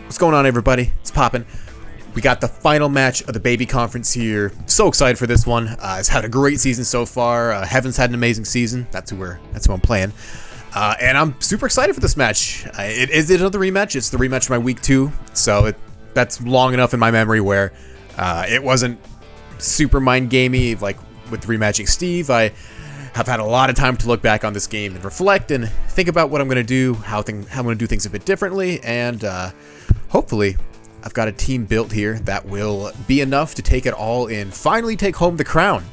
What's going on, everybody? It's poppin'. We got the final match of the baby conference here. So excited for this one. It's had a great season so far. Heaven's had an amazing season. That's who I'm playing. And I'm super excited for this match. It is another rematch. It's the rematch of my week 2. So that's long enough in my memory where it wasn't super mind gamey like with rematching Steve. I have had a lot of time to look back on this game and reflect and think about what I'm going to do, how I'm going to do things a bit differently, and hopefully I've got a team built here that will be enough to take it all and finally take home the crown.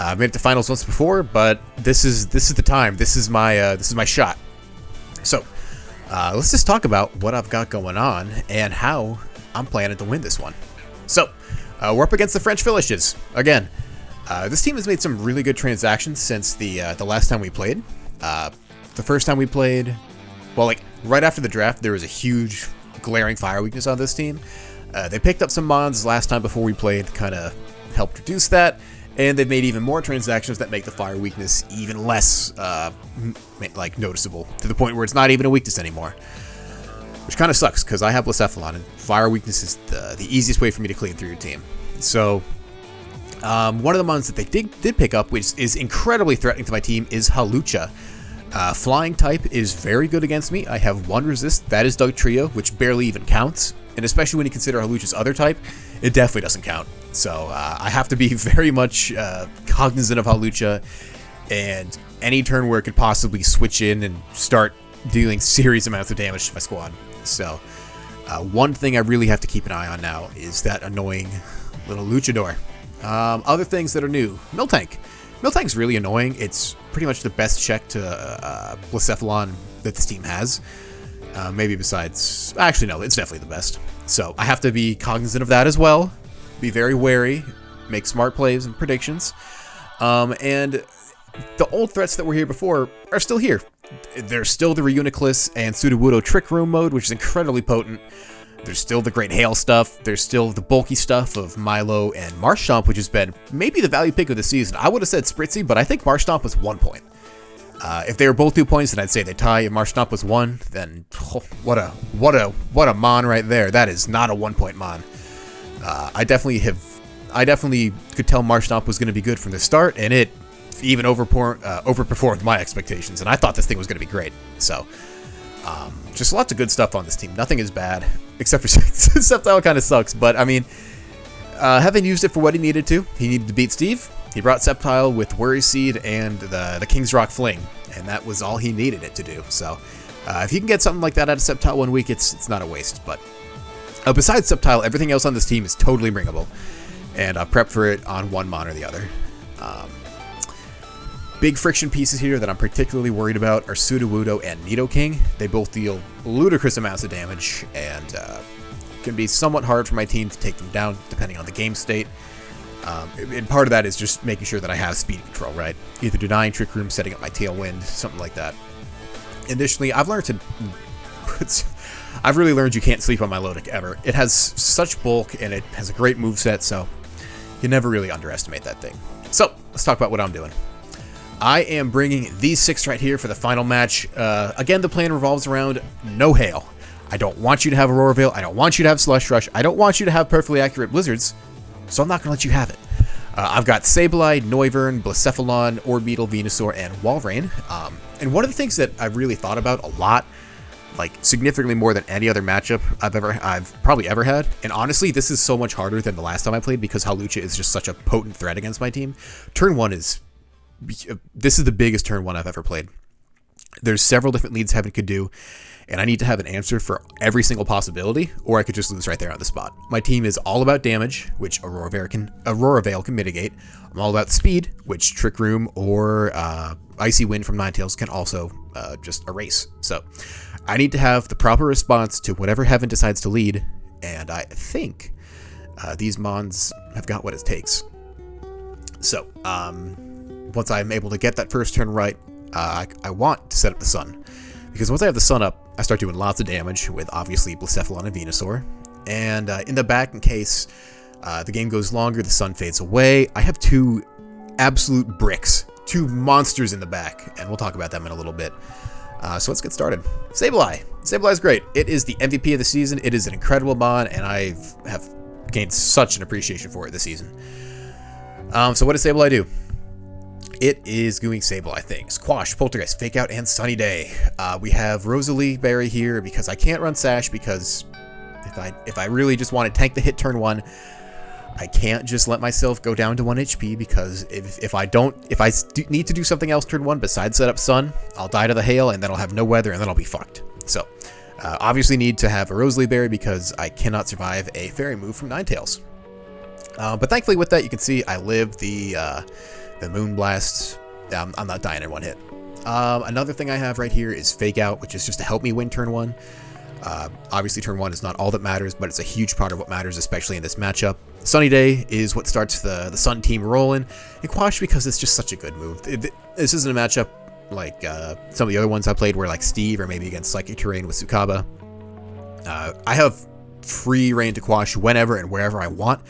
I've been at the finals once before, but this is the time. This is my shot. So let's just talk about what I've got going on and how I'm planning to win this one. So we're up against the French Frillishes again. This team has made some really good transactions since the last time we played. The first time we played, well, like right after the draft, there was a huge glaring fire weakness on this team. They picked up some mods last time before we played, kind of helped reduce that, and they've made even more transactions that make the fire weakness even less like noticeable, to the point where it's not even a weakness anymore. Which kind of sucks, because I have Blacephalon, and fire weakness is the easiest way for me to clean through your team. So one of the mods that they did pick up, which is incredibly threatening to my team, is Hawlucha. Flying type is very good against me. I have 1 resist, that is Doug Trio, which barely even counts. And especially when you consider Hawlucha's other type, it definitely doesn't count. So I have to be very much cognizant of Hawlucha, and any turn where it could possibly switch in and start dealing serious amounts of damage to my squad. So one thing I really have to keep an eye on now is that annoying little luchador. Other things that are new, Miltank. Miltank's really annoying. It's pretty much the best check to Blacephalon that this team has. Maybe besides... Actually, no, it's definitely the best. So I have to be cognizant of that as well. Be very wary. Make smart plays and predictions. And the old threats that were here before are still here. There's still the Reuniclus and Sudowoodo Trick Room mode, which is incredibly potent. There's still the Great Hail stuff. There's still the bulky stuff of Milo and Marshtomp, which has been maybe the value pick of the season. I would have said Spritzy, but I think Marshtomp was 1 point. If they were both 2 points, then I'd say they tie. If Marshtomp was 1, then what a mon right there. That is not a 1 point mon. I definitely could tell Marshtomp was going to be good from the start, and it even overperformed my expectations. And I thought this thing was going to be great. So just lots of good stuff on this team. Nothing is bad, except for Sceptile kind of sucks. But I mean, having used it for what he needed to beat Steve. He brought Sceptile with Worry Seed and the King's Rock Fling, and that was all he needed it to do. So if you can get something like that out of Sceptile 1 week, it's not a waste. But besides Sceptile, everything else on this team is totally bringable, and prep for it on one mon or the other. Big friction pieces here that I'm particularly worried about are Sudowoodo and Nidoking. They both deal ludicrous amounts of damage, and can be somewhat hard for my team to take them down depending on the game state. And part of that is just making sure that I have speed control, right? Either denying Trick Room, setting up my Tailwind, something like that. Additionally, I've really learned you can't sleep on my Lodic ever. It has such bulk, and it has a great moveset, so you never really underestimate that thing. So, let's talk about what I'm doing. I am bringing these 6 right here for the final match. Again, the plan revolves around no hail. I don't want you to have Aurora Veil. I don't want you to have Slush Rush. I don't want you to have perfectly accurate Blizzards. So I'm not going to let you have it. I've got Sableye, Noivern, Blacephalon, Orbeetle, Venusaur, and Walrein. And one of the things that I've really thought about a lot, like significantly more than any other matchup I've probably ever had, and honestly, this is so much harder than the last time I played because Hawlucha is just such a potent threat against my team. Turn 1 this is the biggest turn 1 I've ever played. There's several different leads Heaven could do, and I need to have an answer for every single possibility, or I could just lose right there on the spot. My team is all about damage, which Aurora Veil can mitigate. I'm all about speed, which Trick Room or Icy Wind from Ninetales can also just erase. So I need to have the proper response to whatever Heaven decides to lead, and I think these mons have got what it takes. So once I'm able to get that first turn right, I want to set up the Sun. Because once I have the Sun up, I start doing lots of damage with obviously Blacephalon and Venusaur. And in the back, in case the game goes longer, the Sun fades away, I have 2 absolute bricks, 2 monsters in the back, and we'll talk about them in a little bit. So let's get started. Sableye. Sableye is great. It is the MVP of the season. It is an incredible mon, and I have gained such an appreciation for it this season. So what does Sableye do? It is doing Sableye things. Quash, Poltergeist, Fake Out, and Sunny Day. We have Rosalie Berry here because I can't run Sash because if I really just want to tank the hit turn 1, I can't just let myself go down to 1 HP because if I need to do something else turn 1 besides set up Sun, I'll die to the hail and then I'll have no weather and then I'll be fucked. So, obviously need to have a Rosalie Berry because I cannot survive a fairy move from Ninetales. But thankfully with that, you can see I live the Moonblast. I'm not dying in 1 hit. Another thing I have right here is Fake Out, which is just to help me win turn 1. Obviously turn 1 is not all that matters, but it's a huge part of what matters, especially in this matchup. Sunny Day is what starts the Sun team rolling, and Quash because it's just such a good move. This isn't a matchup like some of the other ones I played where like Steve or maybe against Psychic Terrain with Sukaba. I have free reign to Quash whenever and wherever I want.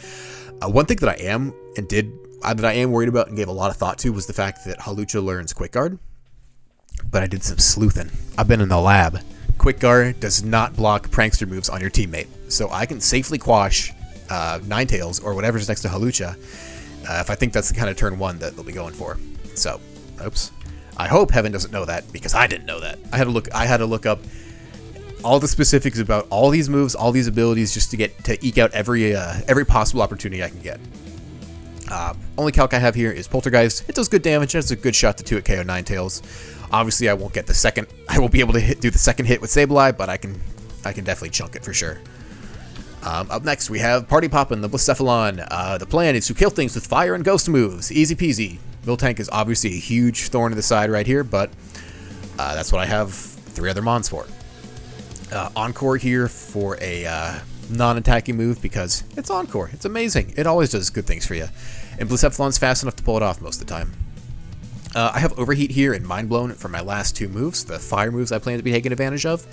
One thing that I am worried about and gave a lot of thought to was the fact that Hawlucha learns Quick Guard, but I did some sleuthing. I've been in the lab. Quick Guard does not block prankster moves on your teammate, so I can safely quash Ninetales or whatever's next to Hawlucha if I think that's the kind of turn 1 that they'll be going for. So, oops. I hope Heaven doesn't know that because I didn't know that. I had to look up all the specifics about all these moves, all these abilities, just to eke out every possible opportunity I can get. Only calc I have here is Poltergeist. It does good damage. It's a good shot to 2 at KO Ninetales. Obviously, I won't get the second. I won't be able to do the second hit with Sableye, but I can definitely chunk it for sure. Up next, we have Party Poppin', the Blacephalon. The plan is to kill things with fire and ghost moves. Easy peasy. Miltank is obviously a huge thorn in the side right here, but that's what I have 3 other mons for. Encore here for a non-attacking move because it's Encore. It's amazing. It always does good things for you. And Blacephalon's fast enough to pull it off most of the time. I have Overheat here and Mind Blown for my last 2 moves, the fire moves I plan to be taking advantage of.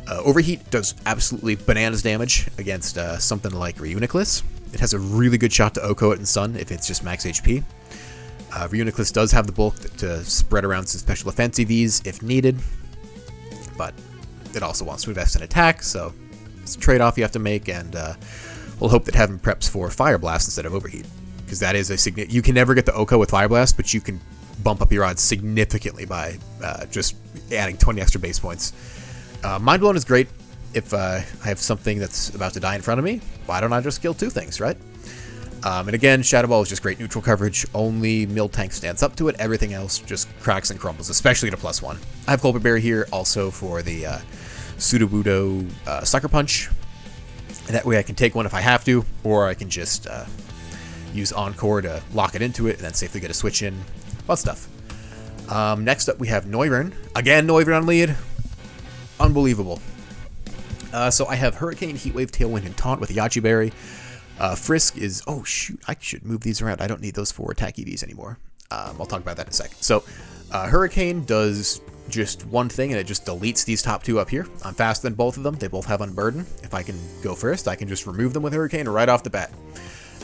Overheat does absolutely bananas damage against something like Reuniclus. It has a really good shot to Oko it and Sun if it's just max HP. Reuniclus does have the bulk to spread around some special offense EVs if needed, but it also wants to invest in attack, so it's a trade-off you have to make, and we'll hope that Heaven preps for Fire Blast instead of Overheat, because that is you can never get the Oko with Fire Blast, but you can bump up your odds significantly by just adding 20 extra base points. Mind Blown is great if I have something that's about to die in front of me. Why don't I just kill 2 things, right? And again, Shadow Ball is just great neutral coverage. Only Miltank stands up to it. Everything else just cracks and crumbles, especially at a +1. I have Culprit Berry here also for the Sudowoodo Sucker Punch. And that way I can take one if I have to, or I can just use Encore to lock it into it and then safely get a switch in. Fun stuff. Next up, we have Noivern. Again, Noivern on lead. Unbelievable. So I have Hurricane, Heatwave, Tailwind, and Taunt with Yachi Berry. Frisk is... Oh, shoot. I should move these around. I don't need those for attack EVs anymore. I'll talk about that in a second. So, Hurricane does just one thing, and it just deletes these top 2 up here. I'm faster than both of them. They both have Unburden. If I can go first, I can just remove them with Hurricane right off the bat.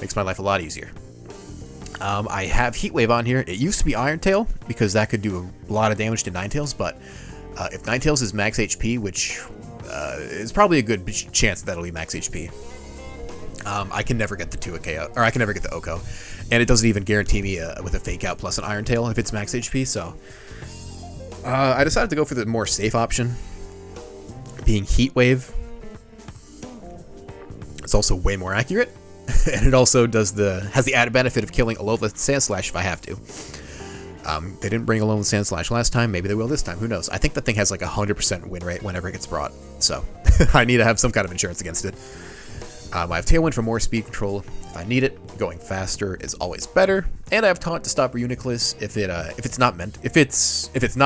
Makes my life a lot easier. I have Heatwave on here. It used to be Iron Tail, because that could do a lot of damage to Ninetales, but if Ninetales is max HP, which is probably a good chance that'll be max HP, I can never get the 2 KO, or I can never get the Oko, and it doesn't even guarantee me with a Fake Out plus an Iron Tail if it's max HP, so I decided to go for the more safe option, being Heat Wave. It's also way more accurate, and it also has the added benefit of killing Alola Sandslash if I have to. They didn't bring Alola Sandslash last time. Maybe they will this time. Who knows? I think that thing has like a 100% win rate whenever it gets brought. So I need to have some kind of insurance against it. I have Tailwind for more speed control if I need it. Going faster is always better. And I have Taunt to stop Reuniclus if it's not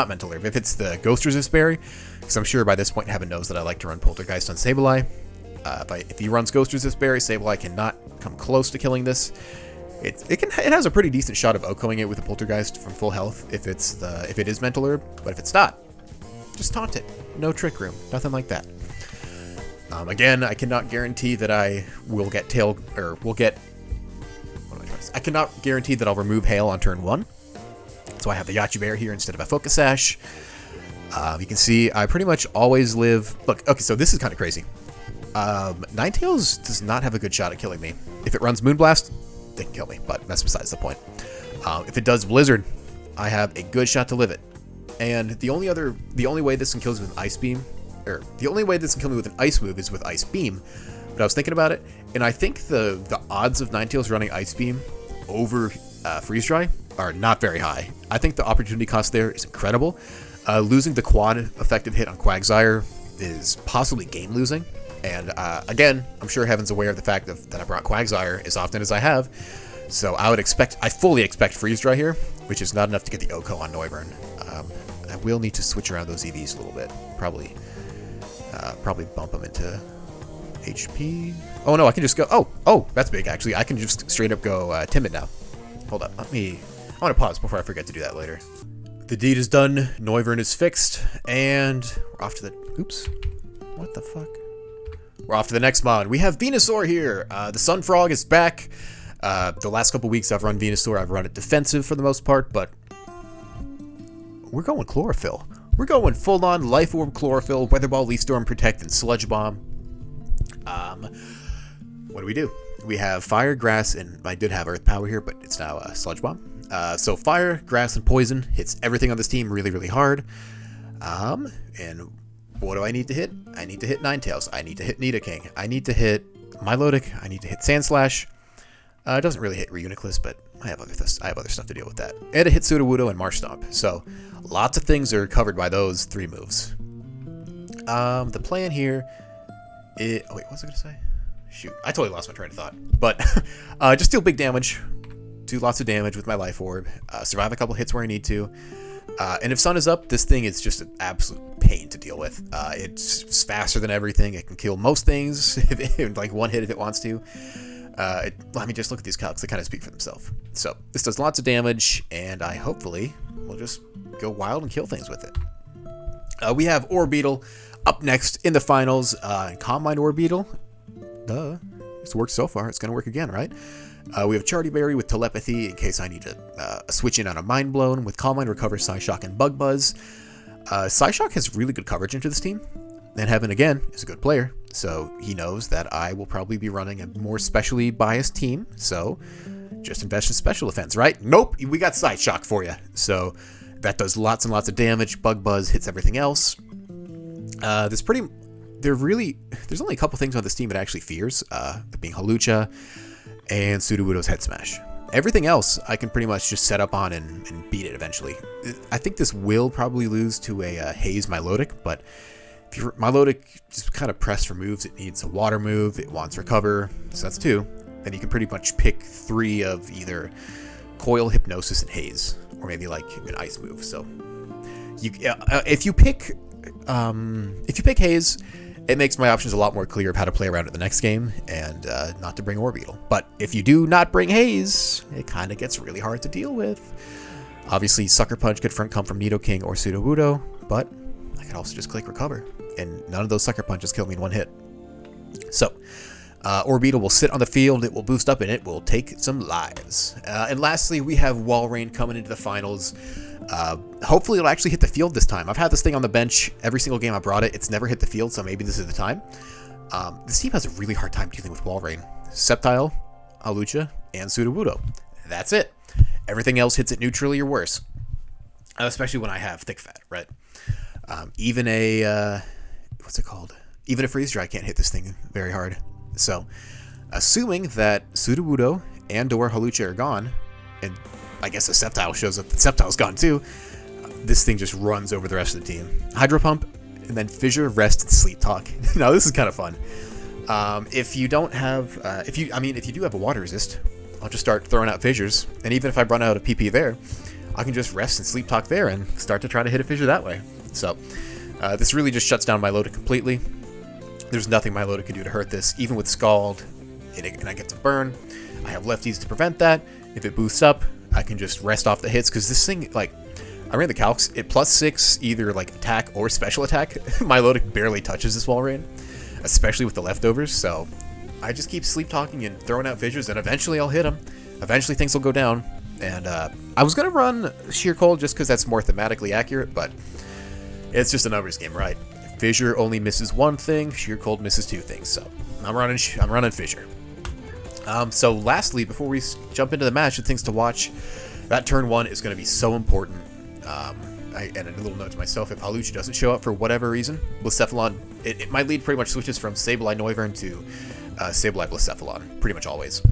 Mental Herb. If it's the Ghost Resist Berry, because I'm sure by this point Heaven knows that I like to run Poltergeist on Sableye. If he runs Ghost Resist Berry, Sableye cannot come close to killing this. It has a pretty decent shot of Okoing it with a Poltergeist from full health if it is Mental Herb, but if it's not, just taunt it. No Trick Room, nothing like that. Again, I cannot guarantee that I will get I cannot guarantee that I'll remove Hail on turn 1, so I have the Yachi Bear here instead of a Focus Sash. You can see I pretty much always live... Look, okay, so this is kind of crazy. Ninetales does not have a good shot at killing me. If it runs Moonblast, they can kill me, but that's besides the point. If it does Blizzard, I have a good shot to live it. And the only way this can kill me with an Ice Beam, or the only way this can kill me with an Ice move is with Ice Beam. But I was thinking about it, and I think the odds of Ninetales running Ice Beam over Freeze Dry are not very high. I think the opportunity cost there is incredible. Losing the quad effective hit on Quagsire is possibly game losing. And again, I'm sure Heaven's aware of the fact that I brought Quagsire as often as I have. So I fully expect Freeze Dry here, which is not enough to get the OHKO on Noivern. I will need to switch around those EVs a little bit. Probably bump them into HP. Oh no, I can just go. Oh, that's big actually. I can just straight up go Timid now. Hold up, I want to pause before I forget to do that later. The deed is done. Noivern is fixed, and we're off to the. Oops, what the fuck? We're off to the next mod. We have Venusaur here. The Sun Frog is back. The last couple weeks I've run Venusaur. I've run it defensive for the most part, but we're going Chlorophyll. We're going full-on Life Orb Chlorophyll, Weather Ball, Leaf Storm, Protect, and Sludge Bomb. What do? We have Fire, Grass, and I did have Earth Power here, but it's now Sludge Bomb. So Fire, Grass, and Poison hits everything on this team really, really hard. And what do I need to hit? I need to hit Ninetales. I need to hit Nidoking. I need to hit Milotic. I need to hit Sandslash. It doesn't really hit Reuniclus, but I have other stuff to deal with that. And it hits Sudowoodo and Marsh Stomp. So lots of things are covered by those 3 moves. The plan here is... Oh, wait, what was I going to say? Shoot, I totally lost my train of thought. But just deal big damage. Do lots of damage with my Life Orb. Survive a couple hits where I need to. And if Sun is up, this thing is just an absolute pain to deal with. It's faster than everything. It can kill most things in like one hit if it wants to. Just look at these calcs. They kind of speak for themselves. So this does lots of damage, and I hopefully will just go wild and kill things with it. We have Orbeetle up next in the finals. Calm Mind Orbeetle. Duh. It's worked so far. It's going to work again, right? We have Charity Berry with Telepathy in case I need to switch in on a Mind Blown. With Calm Mind, Recover, Psyshock, and Bug Buzz. Psyshock has really good coverage into this team. And Heaven, again, is a good player. So he knows that I will probably be running a more specially biased team. So just invest in special defense, right? Nope, we got Psyshock for you. So that does lots and lots of damage. Bug Buzz hits everything else. There's only a couple things on this team it actually fears, being Hawlucha and Sudowoodo's Head Smash. Everything else I can pretty much just set up on and beat it eventually. I think this will probably lose to a Haze Milotic, but if Milotic just kind of pressed for moves, it needs a Water move, it wants Recover, so that's 2. Then you can pretty much pick 3 of either Coil, Hypnosis, and Haze, or maybe like an Ice move. So if you pick Haze, it makes my options a lot more clear of how to play around it the next game, and not to bring Orbeetle. But if you do not bring Haze, it kind of gets really hard to deal with. Obviously, Sucker Punch could come from Nidoking or Sudowoodo, but I could also just click Recover, and none of those Sucker Punches kill me in one hit. So, Orbeetle will sit on the field, it will boost up, and it will take some lives. And lastly, we have Walrein coming into the finals. Hopefully it'll actually hit the field this time. I've had this thing on the bench every single game I brought it. It's never hit the field, so maybe this is the time. This team has a really hard time dealing with Walrein. Sceptile, Hawlucha, and Sudowoodo. That's it. Everything else hits it neutrally or worse. Especially when I have Thick Fat, right? Even a Freeze Dry can't hit this thing very hard. So, assuming that Sudowoodo and or Hawlucha are gone, and I guess a Sceptile shows up, the Sceptile's gone too, this thing just runs over the rest of the team. Hydro Pump, and then Fissure, Rest, and Sleep Talk. Now this is kind of fun. If you don't have, if you do have a Water Resist, I'll just start throwing out Fissures, and even if I run out of PP there, I can just Rest and Sleep Talk there and start to try to hit a Fissure that way. So, this really just shuts down Milotic completely. There's nothing Milotic can do to hurt this, even with Scald, and I get to burn. I have lefties to prevent that. If it boosts up, I can just rest off the hits, because this thing, like, I ran the calcs, it +6 either, like, attack or special attack. Milotic barely touches this Walrein, especially with the leftovers, so I just keep sleep talking and throwing out Fissures, and eventually I'll hit them. Eventually things will go down, and I was going to run Sheer Cold just because that's more thematically accurate, but It's just a numbers game, right? Fissure only misses one thing, Sheer Cold misses two things, so I'm running Fissure. So lastly, before we jump into the match, the things to watch, that turn 1 is going to be so important. And a little note to myself, if Alucci doesn't show up for whatever reason, Blacephalon, it might lead pretty much switches from Sableye Noivern to Sableye Blacephalon, pretty much always.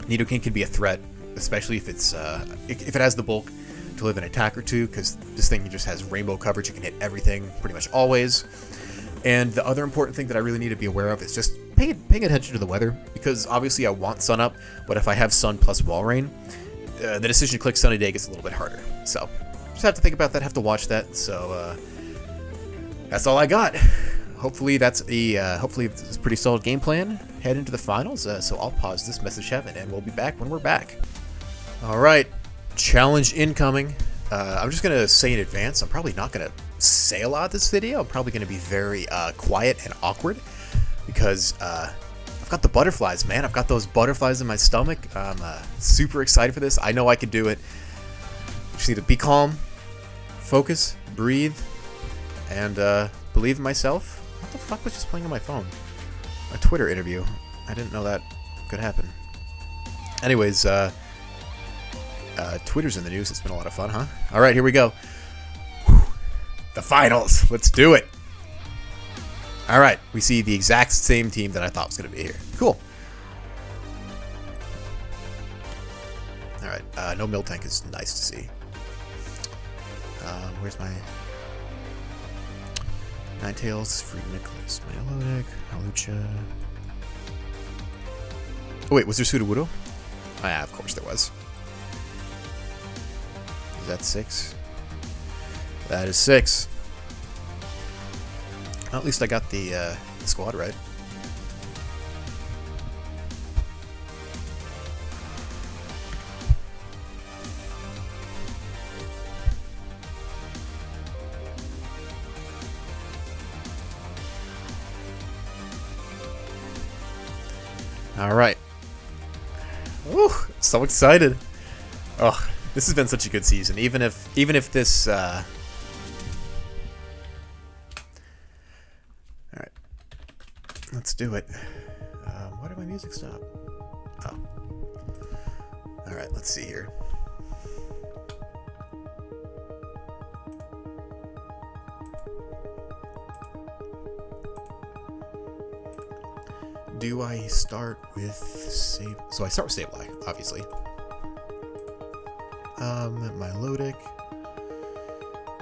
Nidoking can be a threat, especially if it's if it has the bulk to live an attack or two, because this thing just has rainbow coverage. It can hit everything pretty much always. And the other important thing that I really need to be aware of is just paying attention to the weather, because obviously I want Sun up, but if I have Sun plus Wall Rain, the decision to click Sunny Day gets a little bit harder. So just have to think about that, have to watch that. So that's all I got. Hopefully that's a pretty solid game plan. Head into the finals. So I'll pause this message heaven, and we'll be back when we're back. All right, challenge incoming. I'm just gonna say in advance, I'm probably not gonna say a lot this video. I'm probably gonna be very quiet and awkward, because I've got the butterflies, man. I've got those butterflies in my stomach. I'm super excited for this. I know I can do it. Just need to be calm, focus, breathe, and believe in myself. What the fuck was just playing on my phone? A Twitter interview. I didn't know that could happen. Anyways, Twitter's in the news. It's been a lot of fun, huh? All right, here we go. Whew. The finals. Let's do it. All right, we see the exact same team that I thought was going to be here. Cool. All right, no Miltank is nice to see. Where's my Ninetales, Free Nicholas, Melodic, Alucha. Oh wait, was there Sudowoodo? Oh, yeah, of course there was. Is that 6? That is 6. Well, at least I got the squad right. All right. Woo, so excited. Oh, this has been such a good season. Even if this all right. Let's do it. Why did my music stop? Oh. All right, let's see here. Do I start with Save? So I start with Sableye, obviously. Melodic.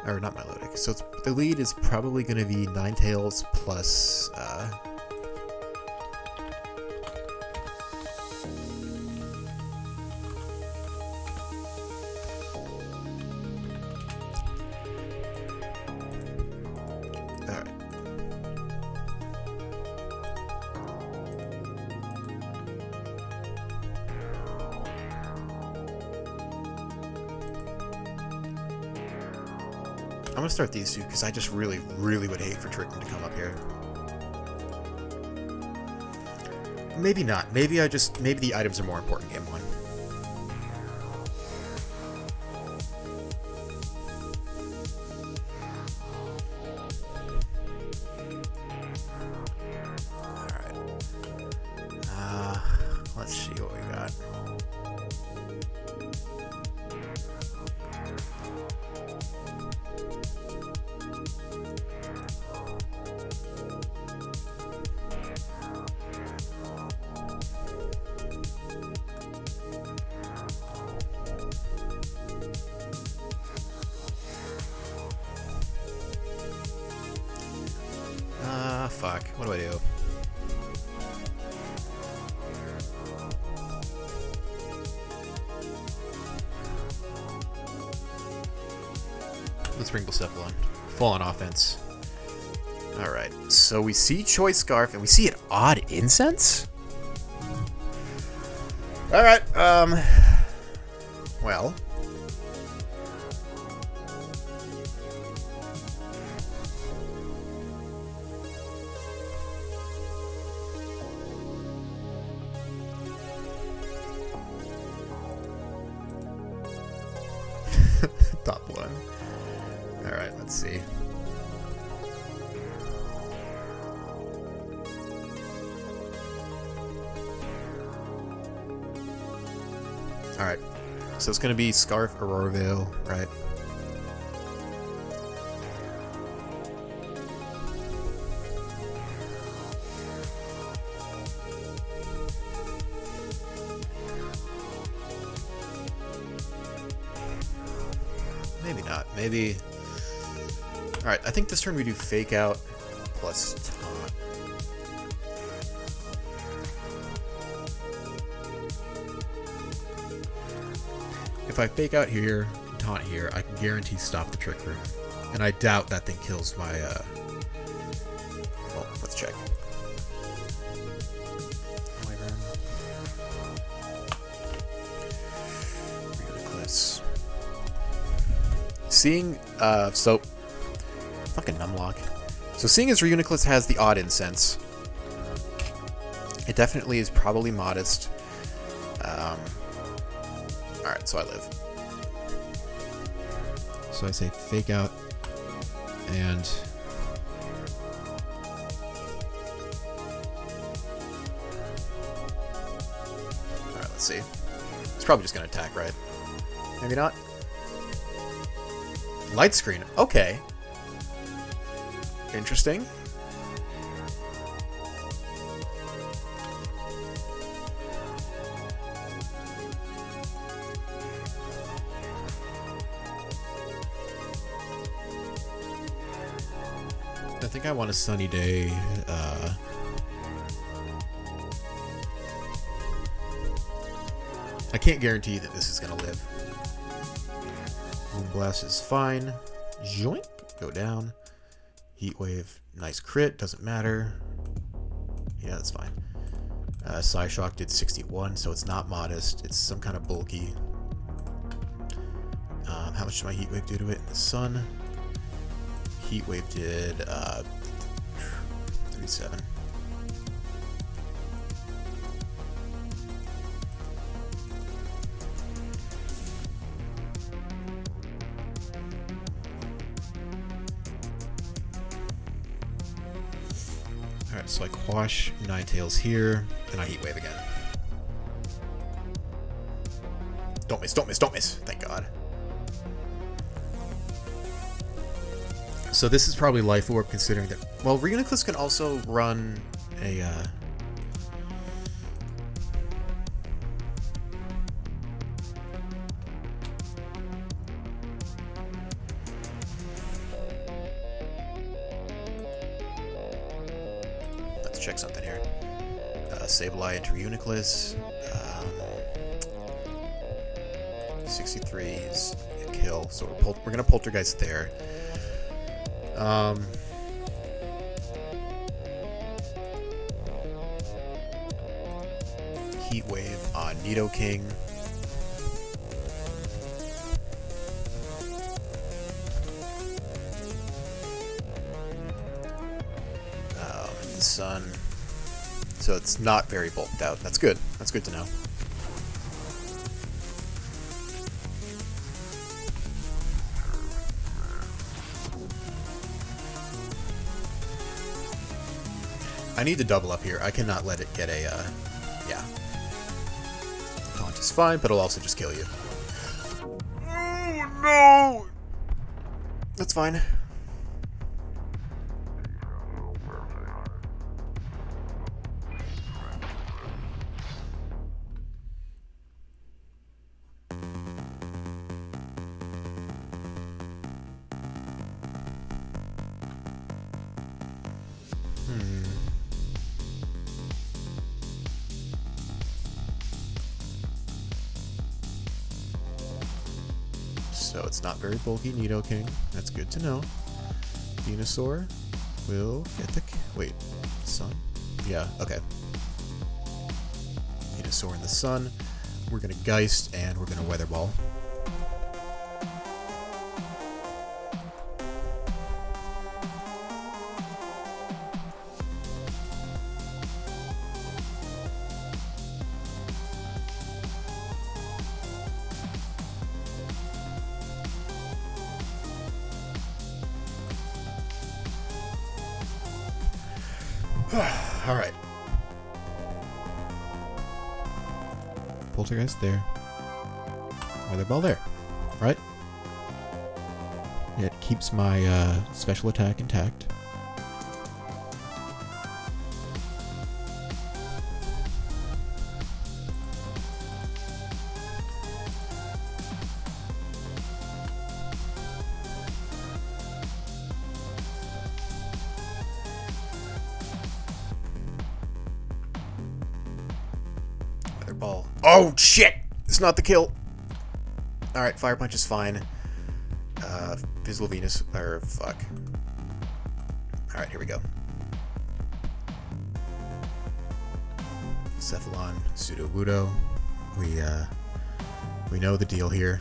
Or not Melodic. So the lead is probably going to be Ninetales plus I'm gonna start these two because I just really would hate for Trickman to come up here. Maybe not. Maybe the items are more important game 1. Alright. Let's see what we got. Fuck. What do I do? Let's bring Blacephalon. Full on offense. Alright, so we see Choice Scarf and we see an odd incense? Alright, well. Top 1. Alright, let's see. Alright. So it's going to be Scarf, Aurora Veil, right? Maybe not. Maybe... Alright, I think this turn we do Fake Out plus Taunt. If I Fake Out here, Taunt here, I can guarantee stop the Trick Room. And I doubt that thing kills my, well, let's check. Ridiculous. Seeing, so... Fucking Numlock. So seeing as Reuniclus has the Odd Incense, it definitely is probably modest. Alright, so I live. So I say Fake Out, and... Alright, let's see. It's probably just gonna attack, right? Maybe not? Light Screen, okay. Interesting. I think I want a Sunny Day. I can't guarantee that this is gonna live. Moonblast is fine. Joink. Go down. Heat Wave, nice crit, doesn't matter. Yeah, that's fine. Psyshock did 61, so it's not modest. It's some kind of bulky. How much did my Heat Wave do to it in the sun? Heat Wave did 37. Alright, so I quash Ninetales here, and I Heat Wave again. Don't miss, don't miss, don't miss! Thank God. So this is probably Life Orb, considering that... Well, Reuniclus can also run a... Let's check something here. Sableye into Reuniclus. 63 is a kill, so we're gonna Poltergeist there. Heat Wave on Nidoking. The sun. So it's not very bulked out. That's good. That's good to know. I need to double up here. I cannot let it get a, yeah. Taunt is fine, but it'll also just kill you. Oh, no! That's fine. So it's not very bulky Nidoking. That's good to know. Venusaur will get the... Wait, sun? Yeah, okay. Venusaur in the sun. We're going to Geist, and we're going to Weather Ball. Alright. Poltergeist there. Weather ball there, right? It keeps my special attack intact. Weather ball. Oh shit! It's not the kill. All right, fire punch is fine. Physical Venus, or fuck. All right, here we go. Cephalon, Pseudo Wudo. We know the deal here.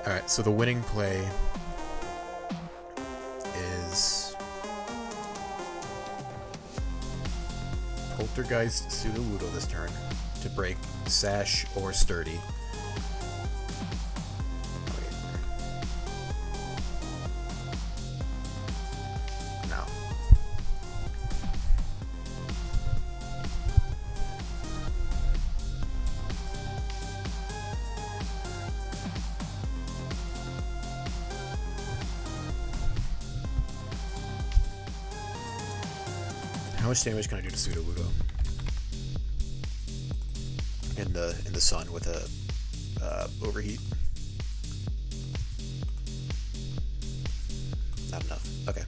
Alright, so the winning play is Poltergeist Pseudo Wudo this turn to break Sash or Sturdy. No. How much damage can I do to Pseudo Wudo? In the sun with a overheat? Not enough. Okay.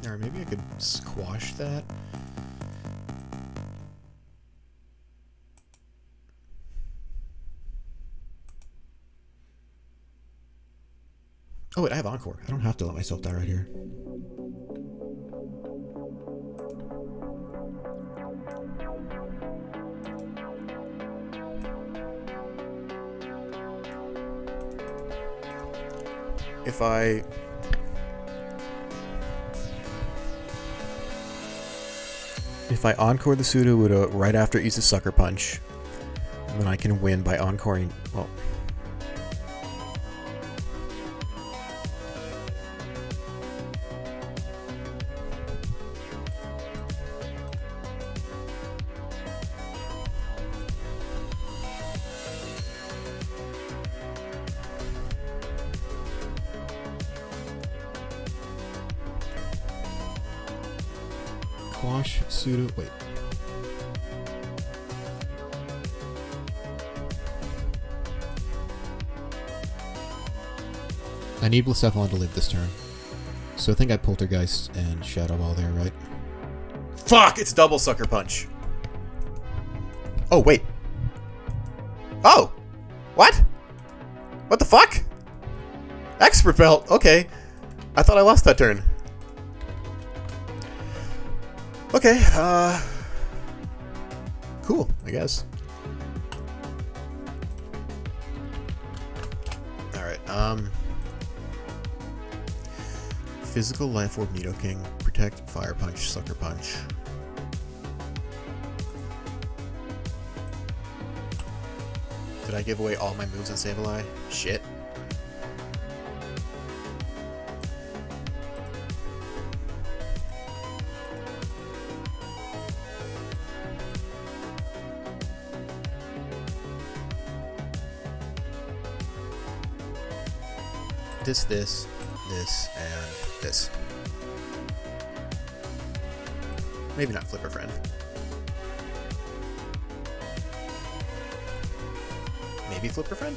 Or maybe I could squash that. Oh wait, I have Encore. I don't have to let myself die right here. If I Encore the Pseudo Wudo right after it uses Sucker Punch, then I can win by encoring. Well, Quash Pseudo. Wait. I need Blacephalon to live this turn. So I think I Poltergeist and Shadow Ball there, right? Fuck! It's double Sucker Punch! Oh, wait. Oh! What? What the fuck? Expert Belt! Okay. I thought I lost that turn. Okay, cool, I guess. Alright, Physical Life Orb Nidoking, Protect, Fire Punch, Sucker Punch. Did I give away all my moves on Sableye? Shit. This, and this. Maybe not Flipper Friend. Maybe Flipper Friend?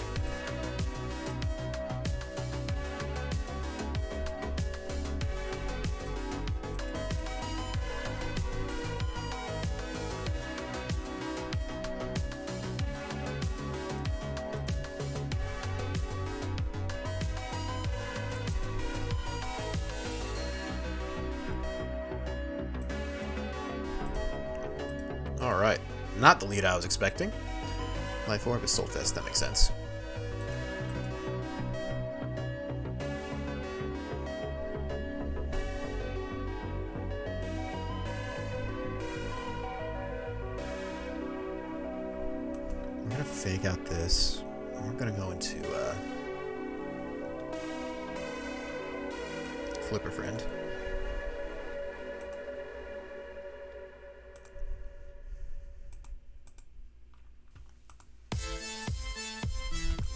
Alright. Not the lead I was expecting. Life Orb is Solfest, that makes sense. I'm gonna fake out this. We're gonna go into Flipper Friend.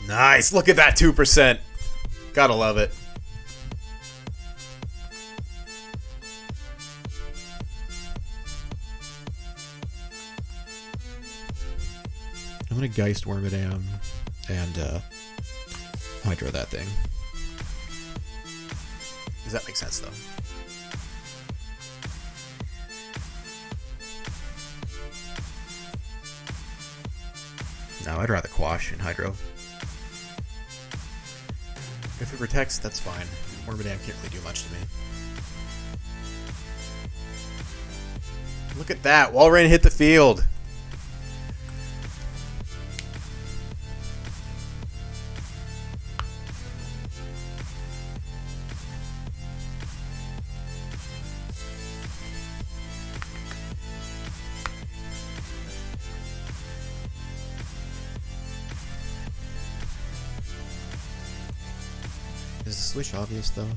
Nice! Look at that 2%! Gotta love it. I'm gonna Geist Wormadam and Hydro that thing. Does that make sense though? No, I'd rather Quash and Hydro. If it protects, that's fine. Wormadam can't really do much to me. Look at that! Walrein hit the field! Is the switch obvious though?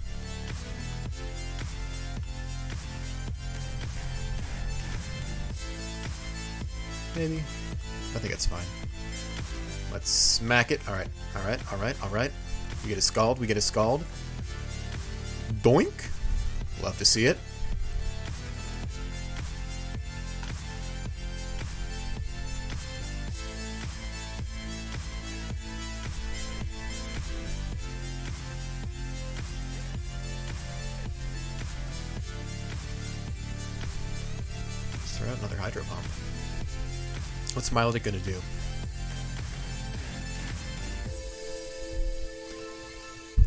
Maybe. I think it's fine. Let's smack it. Alright, alright, alright, alright. We get a Scald, we get a Scald. Doink! Love to see it. Let's throw out another Hydro Pump. What's Milotic gonna do?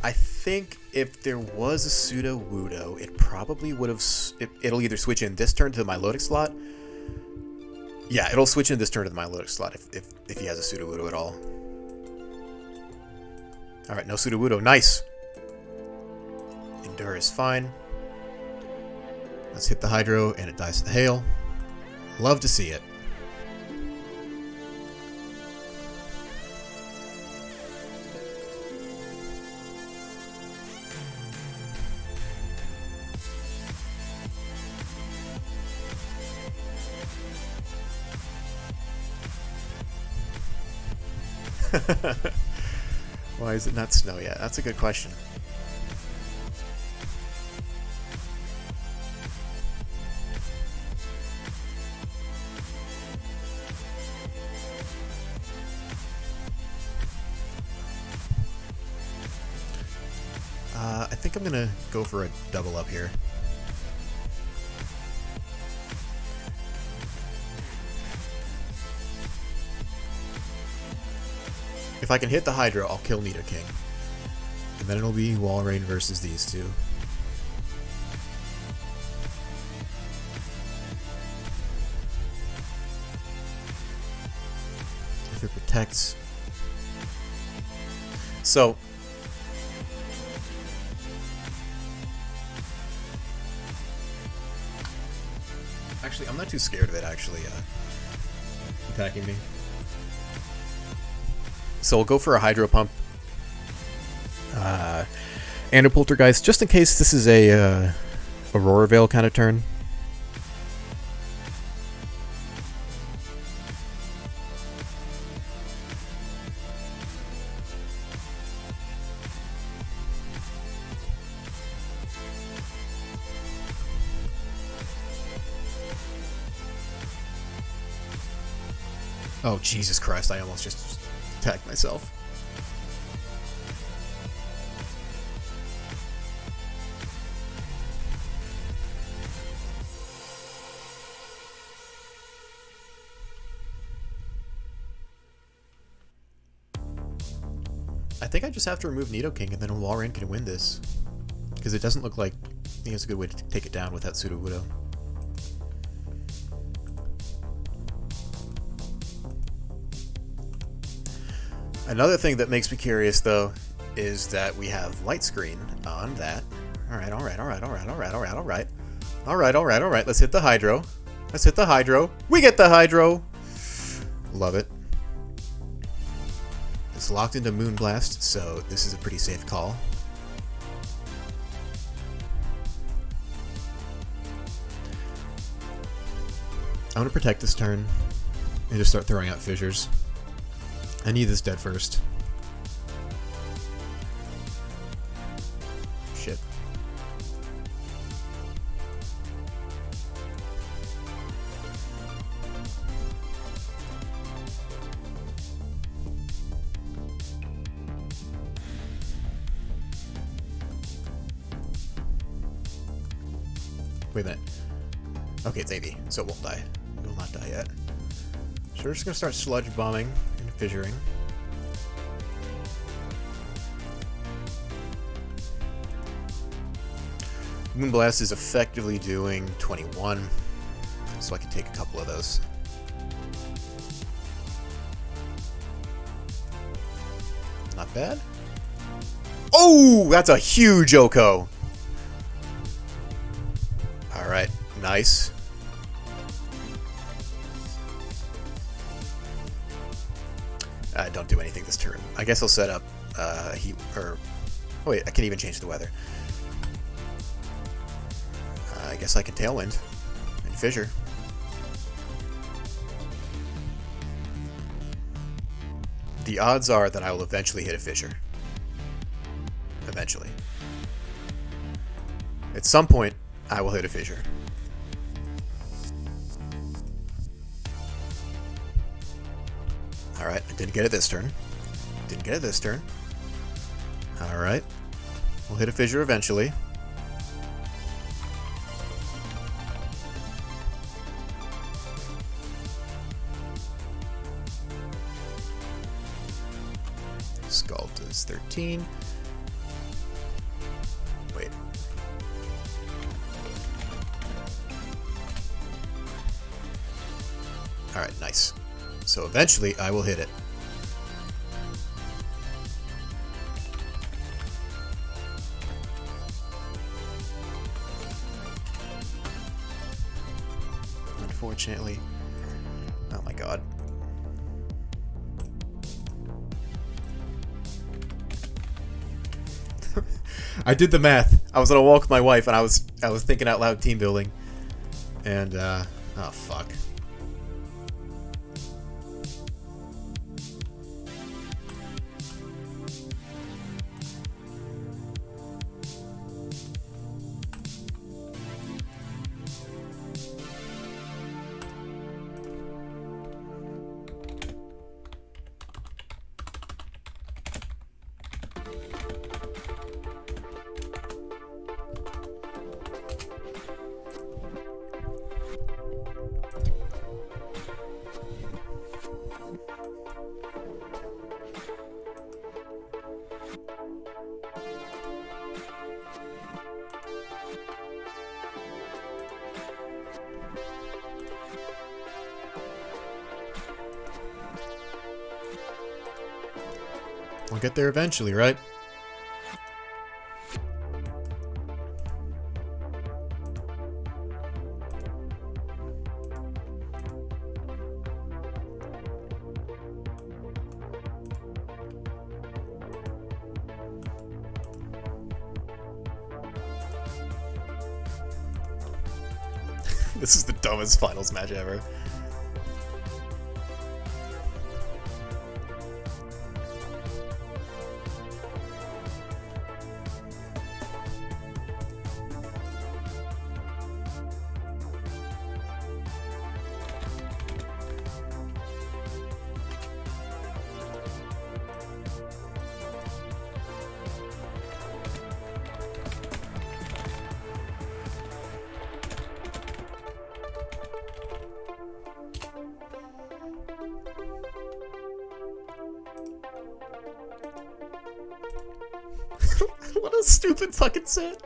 I think if there was a Pseudo Wudo, it probably would have. It'll either switch in this turn to the Milotic slot. Yeah, it'll switch in this turn to the Milotic slot if he has a Pseudo Wudo at all. All right, no Pseudo Wudo. Nice. Endure is fine. Let's hit the Hydro, and it dies to the Hail. Love to see it. Why is it not snow yet? That's a good question. I think I'm gonna go for a double up here. If I can hit the Hydro, I'll kill Nidoking. And then it'll be Walrein versus these two. If it protects. So. Actually, I'm not too scared of it actually attacking me. So we'll go for a Hydro Pump and a Poltergeist, just in case this is a Aurora Veil kind of turn. Oh, Jesus Christ, I almost just attacked myself. I think I just have to remove Nidoking and then Walrein can win this. Because it doesn't look like he has a good way to take it down with that Pseudo Wudo. Another thing that makes me curious, though, is that we have light screen on that. Alright. Let's hit the hydro. We get the hydro! Love it. It's locked into Moonblast, so this is a pretty safe call. I'm gonna protect this turn and just start throwing out fissures. I need this dead first. Shit. Wait a minute. Okay, it's AV, so it won't die. It will not die yet. So we're just gonna start sludge bombing and fissuring. Moonblast is effectively doing 21, so I can take a couple of those. Not bad. Oh, that's a huge Oko. Alright, nice. Don't do anything this turn. I guess I'll set up heat, or... Oh wait, I can't even change the weather. I guess I can Tailwind and Fissure. The odds are that I will eventually hit a Fissure. Eventually. At some point, I will hit a Fissure. Alright, I didn't get it this turn. Alright. We'll hit a Fissure eventually. Sculpt is 13. Wait. Alright, nice. So eventually I will hit it. Unfortunately. Oh my god. I did the math. I was on a walk with my wife and I was thinking out loud team building. And oh fuck. We'll get there eventually, right? This is the dumbest finals match ever. What a stupid fucking set.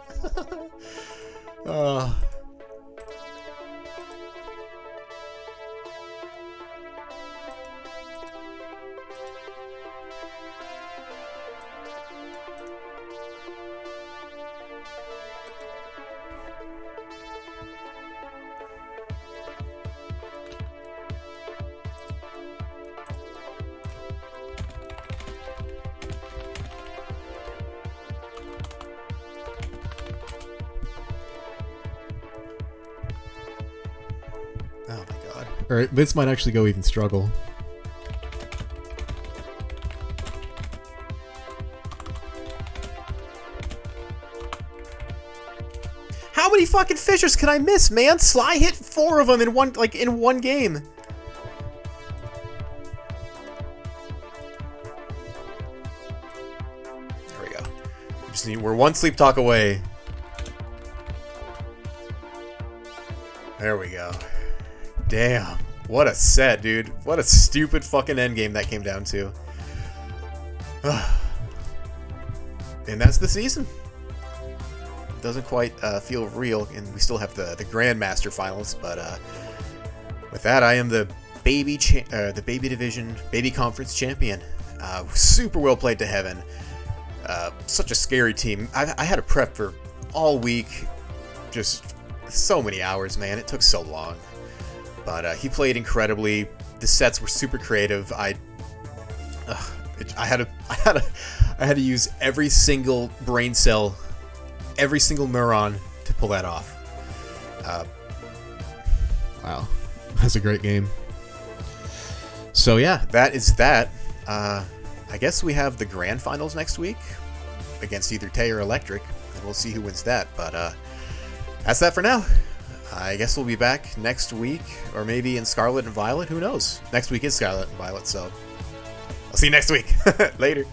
Or this might actually go even struggle. How many fucking fishers can I miss, man? Sly hit 4 of them in one game. There we go. We're one sleep talk away. There we go. Damn. What a set, dude. What a stupid fucking endgame that came down to. And that's the season. Doesn't quite feel real, and we still have the Grandmaster finals. But with that, I am the baby division, baby conference champion. Super well played to heaven. Such a scary team. I had to prep for all week. Just so many hours, man. It took so long. But he played incredibly. The sets were super creative. I had to use every single brain cell, every single neuron to pull that off. Wow, that's a great game. So yeah, that is that. I guess we have the grand finals next week against either Tay or Electric, and we'll see who wins that. But that's that for now. I guess we'll be back next week, or maybe in Scarlet and Violet. Who knows? Next week is Scarlet and Violet, so I'll see you next week. Later.